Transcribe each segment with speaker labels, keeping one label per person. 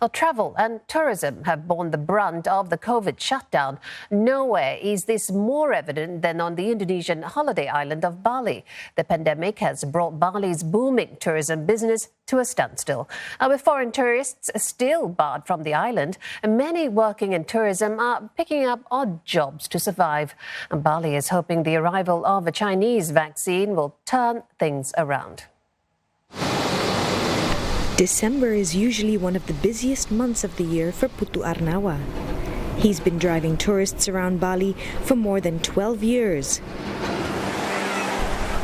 Speaker 1: Well, travel and tourism have borne the brunt of the COVID shutdown. Nowhere is this more evident than on the Indonesian holiday island of Bali. The pandemic has brought Bali's booming tourism business to a standstill. With foreign tourists still barred from the island, many working in tourism are picking up odd jobs to survive. And Bali is hoping the arrival of a Chinese vaccine will turn things around.
Speaker 2: December is usually one of the busiest months of the year for Putu Arnawa. He's been driving tourists around Bali for more than 12 years.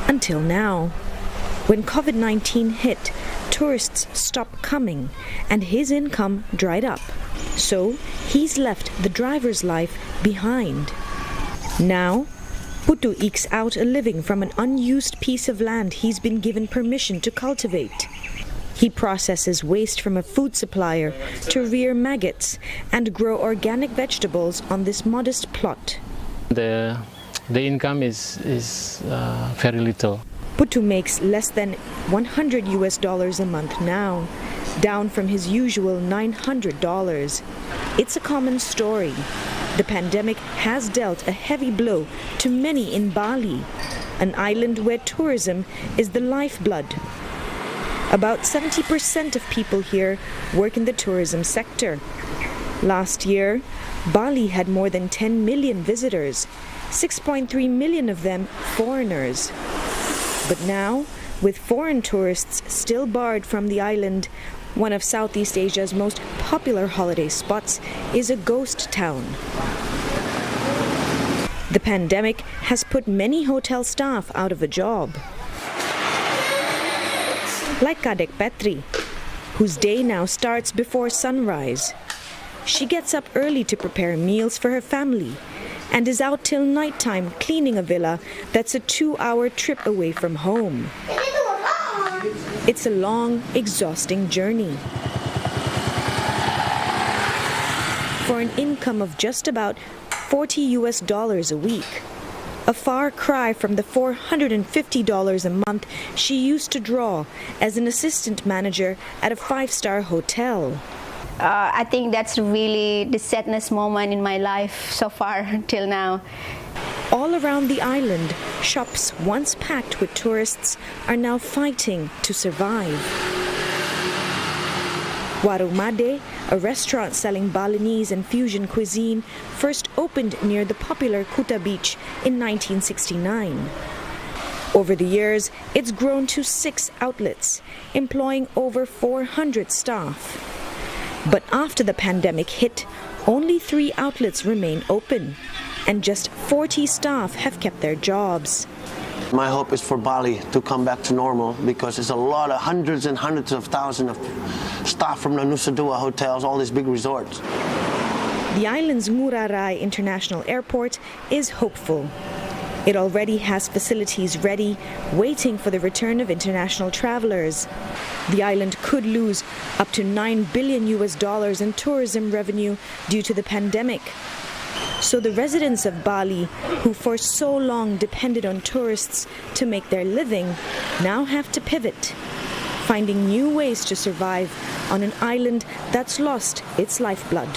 Speaker 2: Until now. When COVID-19 hit, tourists stopped coming and his income dried up. So he's left the driver's life behind. Now, Putu ekes out a living from an unused piece of land he's been given permission to cultivate. He processes waste from a food supplier to rear maggots and grow organic vegetables on this modest plot.
Speaker 3: The income is very little.
Speaker 2: Putu makes less than $100 a month now, down from his usual $900. It's a common story. The pandemic has dealt a heavy blow to many in Bali, an island where tourism is the lifeblood. About 70% of people here work in the tourism sector. Last year, Bali had more than 10 million visitors, 6.3 million of them foreigners. But now, with foreign tourists still barred from the island, one of Southeast Asia's most popular holiday spots is a ghost town. The pandemic has put many hotel staff out of a job. Like Kadek Petri, whose day now starts before sunrise. She gets up early to prepare meals for her family and is out till nighttime cleaning a villa that's a 2-hour trip away from home. It's a long, exhausting journey. For an income of just about $40 a week. A far cry from the $450 a month she used to draw as an assistant manager at a 5-star hotel.
Speaker 4: I think that's really the sadness moment in my life so far till now.
Speaker 2: All around the island, shops once packed with tourists are now fighting to survive. Warung Made, a restaurant selling Balinese and fusion cuisine, first opened near the popular Kuta Beach in 1969. Over the years, it's grown to 6 outlets, employing over 400 staff. But after the pandemic hit, only 3 outlets remain open, and just 40 staff have kept their jobs.
Speaker 5: My hope is for Bali to come back to normal because there's a lot of hundreds and hundreds of thousands of staff from the Nusa Dua hotels, all these big resorts.
Speaker 2: The island's Ngurah Rai International Airport is hopeful. It already has facilities ready, waiting for the return of international travelers. The island could lose up to $9 billion in tourism revenue due to the pandemic. So the residents of Bali, who for so long depended on tourists to make their living, now have to pivot, finding new ways to survive on an island that's lost its lifeblood.